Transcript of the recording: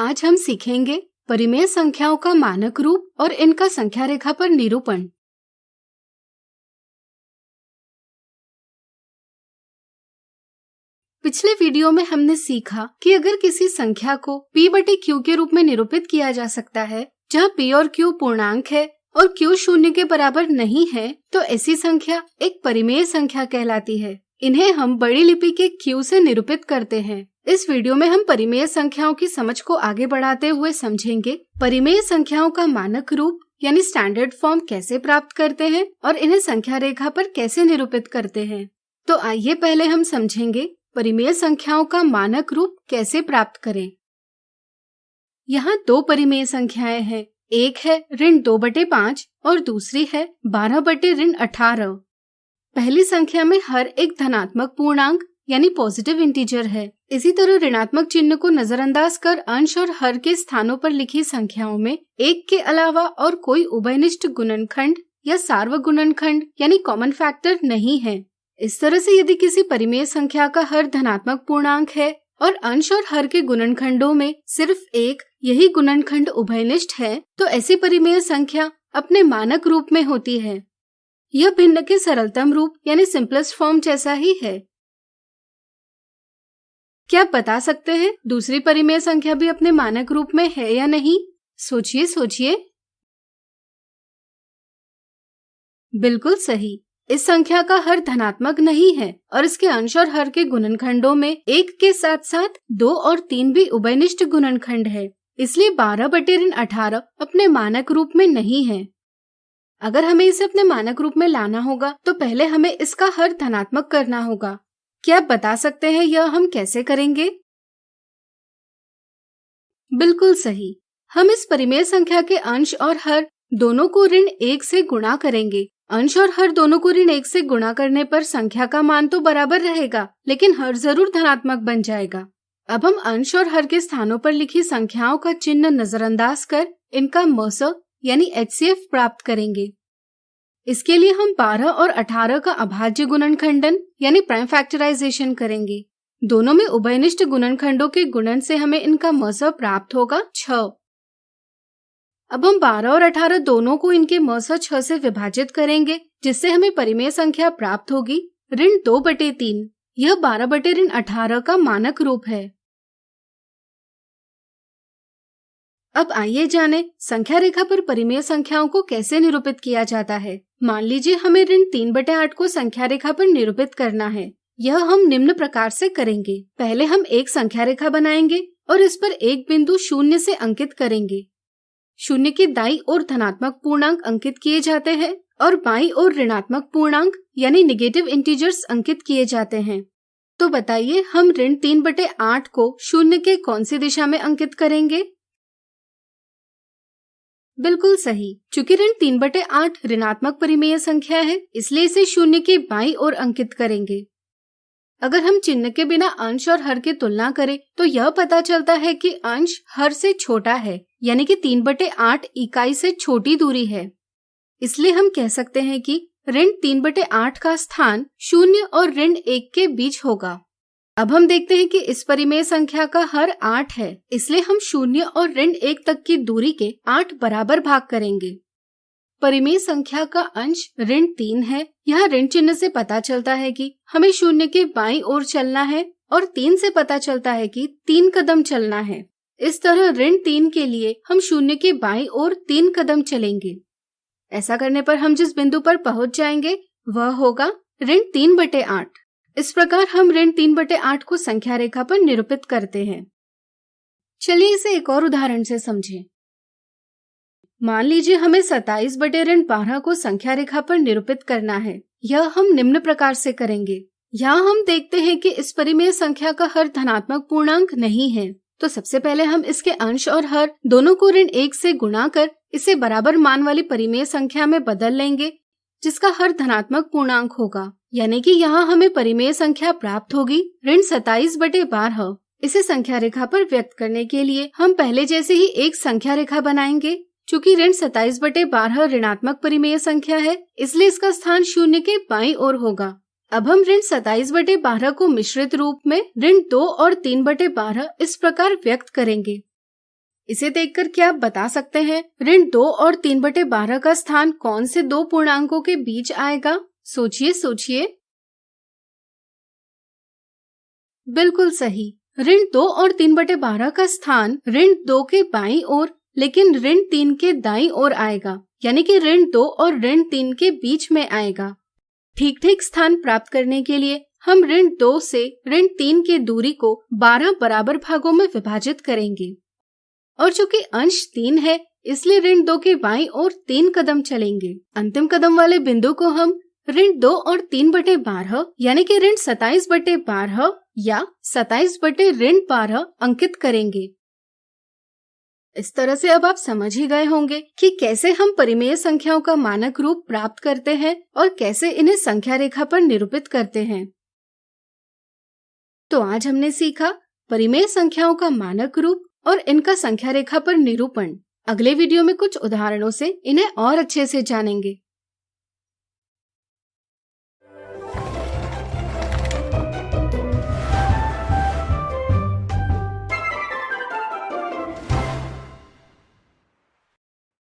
आज हम सीखेंगे परिमेय संख्याओं का मानक रूप और इनका संख्या रेखा पर निरूपण। पिछले वीडियो में हमने सीखा कि अगर किसी संख्या को p/q के रूप में निरूपित किया जा सकता है, जहाँ p और q पूर्णांक है और q 0 के बराबर नहीं है, तो ऐसी संख्या एक परिमेय संख्या कहलाती है। इन्हें हम बड़ी लिपि के q से निरूपित करते हैं। इस वीडियो में हम परिमेय संख्याओं की समझ को आगे बढ़ाते हुए समझेंगे परिमेय संख्याओं का मानक रूप यानी स्टैंडर्ड फॉर्म कैसे प्राप्त करते हैं और इन्हें संख्या रेखा पर कैसे निरूपित करते हैं। तो आइए पहले हम समझेंगे परिमेय संख्याओं का मानक रूप कैसे प्राप्त करें। यहाँ दो परिमेय संख्याएं हैं, एक है ऋण 2/5 और दूसरी है 12/18। पहली संख्या में हर एक धनात्मक पूर्णांक यानी पॉजिटिव इंटीजर है। इसी तरह ऋणात्मक चिन्ह को नजरअंदाज कर अंश और हर के स्थानों पर लिखी संख्याओं में एक के अलावा और कोई उभयनिष्ठ गुणनखंड या सार्वगुणनखंड यानी कॉमन फैक्टर नहीं है। इस तरह से यदि किसी परिमेय संख्या का हर धनात्मक पूर्णांक है और अंश और हर के गुणनखंडों में सिर्फ एक यही गुणनखंड उभयनिष्ठ है, तो ऐसी परिमेय संख्या अपने मानक रूप में होती है। यह भिन्न के सरलतम रूप यानी सिंपलेस्ट फॉर्म जैसा ही है। क्या आप बता सकते हैं दूसरी परिमेय संख्या भी अपने मानक रूप में है या नहीं? सोचिए। बिल्कुल सही। इस संख्या का हर धनात्मक नहीं है और इसके अंश और हर के गुणनखंडों में एक के साथ साथ 2 और 3 भी उभयनिष्ठ गुणनखंड है। इसलिए 12/18 अपने मानक रूप में नहीं है। अगर हमें इसे अपने मानक रूप में लाना होगा तो पहले हमें इसका हर धनात्मक करना होगा। क्या आप बता सकते हैं यह हम कैसे करेंगे? बिल्कुल सही। हम इस परिमेय संख्या के अंश और हर दोनों को ऋण 1 से गुणा करेंगे। अंश और हर दोनों को ऋण 1 से गुणा करने पर संख्या का मान तो बराबर रहेगा, लेकिन हर जरूर धनात्मक बन जाएगा। अब हम अंश और हर के स्थानों पर लिखी संख्याओं का चिन्ह नजरअंदाज कर इनका मस यानी HCF प्राप्त करेंगे। इसके लिए हम 12 और 18 का अभाज्य गुणनखंडन यानी प्राइम फैक्टराइजेशन करेंगे। दोनों में उभयनिष्ठ गुणनखंडों के गुणन से हमें इनका मस प्राप्त होगा 6। अब हम 12 और 18 दोनों को इनके मस 6 से विभाजित करेंगे, जिससे हमें परिमेय संख्या प्राप्त होगी ऋण 2/3। यह 12/18 का मानक रूप है। अब आइए जाने संख्या रेखा पर परिमेय संख्याओं को कैसे निरूपित किया जाता है। मान लीजिए हमें ऋण 3/8 को संख्या रेखा पर निरूपित करना है। यह हम निम्न प्रकार से करेंगे। पहले हम एक संख्या रेखा बनाएंगे और इस पर एक बिंदु 0 से अंकित करेंगे। 0 की दाईं ओर धनात्मक पूर्णांक अंकित किए जाते हैं और बाईं ओर ऋणात्मक पूर्णांक यानी निगेटिव इंटीजर्स अंकित किए जाते हैं। तो बताइए हम ऋण 3/8 को 0 के कौन सी दिशा में अंकित करेंगे? बिल्कुल सही। चूंकि ऋण 3/8 ऋणात्मक परिमेय संख्या है, इसलिए इसे 0 के बाईं ओर अंकित करेंगे। अगर हम चिन्ह के बिना अंश और हर की तुलना करें तो यह पता चलता है कि अंश हर से छोटा है, यानी कि 3/8 इकाई से छोटी दूरी है। इसलिए हम कह सकते हैं कि ऋण 3/8 का स्थान 0 और ऋण 1 के बीच होगा। अब हम देखते हैं कि इस परिमेय संख्या का हर 8 है, इसलिए हम 0 और ऋण 1 तक की दूरी के 8 बराबर भाग करेंगे। परिमेय संख्या का अंश ऋण 3 है। यहाँ ऋण चिन्ह से पता चलता है कि हमें 0 के बाईं ओर चलना है और 3 से पता चलता है कि 3 कदम चलना है। इस तरह ऋण 3 के लिए हम 0 के बाईं ओर 3 कदम चलेंगे। ऐसा करने पर हम जिस बिंदु पर पहुंच जाएंगे वह होगा ऋण 3/8। इस प्रकार हम ऋण 3/8 को संख्या रेखा पर निरूपित करते हैं। चलिए इसे एक और उदाहरण से समझें। मान लीजिए हमें 27/12 को संख्या रेखा पर निरूपित करना है। यह हम निम्न प्रकार से करेंगे। यहाँ हम देखते हैं कि इस परिमेय संख्या का हर धनात्मक पूर्णांक नहीं है, तो सबसे पहले हम इसके अंश और हर दोनों को ऋण 1 से गुणा कर इसे बराबर मान वाली परिमेय संख्या में बदल लेंगे, जिसका हर धनात्मक पूर्णांक होगा। यानी कि यहाँ हमें परिमेय संख्या प्राप्त होगी ऋण 27/12। इसे संख्या रेखा पर व्यक्त करने के लिए हम पहले जैसे ही एक संख्या रेखा बनाएंगे। चूंकि ऋण 27/12 ऋणात्मक परिमेय संख्या है, इसलिए इसका स्थान 0 के बाईं ओर होगा। अब हम ऋण 27/12 को मिश्रित रूप में ऋण 2 और 3/12 इस प्रकार व्यक्त करेंगे। इसे देखकर क्या आप बता सकते हैं ऋण 2 और 3/12 का स्थान कौन से दो पूर्णांकों के बीच आएगा? सोचिए सोचिए। बिल्कुल सही। ऋण 2 और 3/12 का स्थान ऋण 2 के बाईं ओर लेकिन ऋण 3 के दाईं ओर आएगा, यानी कि ऋण 2 और ऋण 3 के बीच में आएगा। ठीक ठीक स्थान प्राप्त करने के लिए हम ऋण 2 से ऋण 3 की दूरी को 12 बराबर भागों में विभाजित करेंगे और चूंकि अंश 3 है इसलिए ऋण 2 के बाईं ओर 3 कदम चलेंगे। अंतिम कदम वाले बिंदु को हम ऋण 2 और 3/12 यानी कि ऋण 27/12 या 27/12 अंकित करेंगे। इस तरह से अब आप समझ ही गए होंगे कि कैसे हम परिमेय संख्याओं का मानक रूप प्राप्त करते हैं और कैसे इन्हें संख्या रेखा पर निरूपित करते हैं। तो आज हमने सीखा परिमेय संख्याओं का मानक रूप और इनका संख्या रेखा पर निरूपण। अगले वीडियो में कुछ उदाहरणों से इन्हें और अच्छे से जानेंगे।